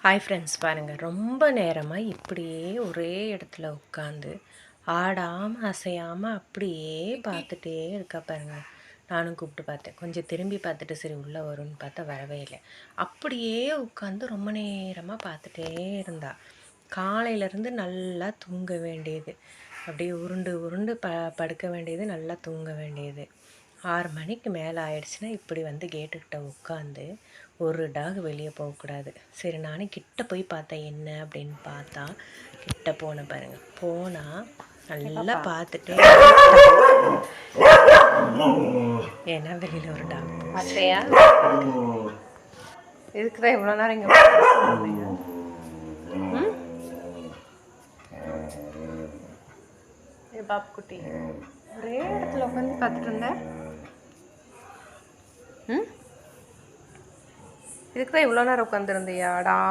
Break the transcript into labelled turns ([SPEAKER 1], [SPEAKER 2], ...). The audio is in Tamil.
[SPEAKER 1] ஹாய் ஃப்ரெண்ட்ஸ், பாருங்கள், ரொம்ப நேரமாக இப்படியே ஒரே இடத்துல உட்காந்து ஆடாமல் அசையாமல் அப்படியே பார்த்துட்டே இருக்கா பாருங்கள். நானும் கூப்பிட்டு பார்த்தேன், கொஞ்சம் திரும்பி பார்த்துட்டு சரி உள்ளே வரும்னு பார்த்தா வரவே இல்லை. அப்படியே உட்காந்து ரொம்ப நேரமாக பார்த்துட்டே இருந்தா. காலையிலேருந்து நல்லா தூங்க வேண்டியது, அப்படியே உருண்டு உருண்டு படுக்க வேண்டியது, நல்லா தூங்க வேண்டியது. 6 மணிக்கு மேலே ஆயிடுச்சுன்னா இப்படி வந்து கேட்டுக்கிட்ட உட்காந்து ஒரு டாக் வெளியே போகக்கூடாது. சரி, நானும் கிட்ட போய் பார்த்தேன் என்ன அப்படின்னு. பார்த்தா கிட்ட போன பாருங்கள். போனால் நல்லா பார்த்துட்டே ஏன்னா வெளியில் ஒரு டாக் பார்த்தியா? இதுக்கு தான் இவ்வளோ நேரம் இங்கே பாப்பு குட்டி ஒரே இடத்துல உட்காந்து பார்த்துட்டு இருந்தேன். இதுக்கு தான் இவ்வளோ நேரம் உட்காந்துருந்தியாடா?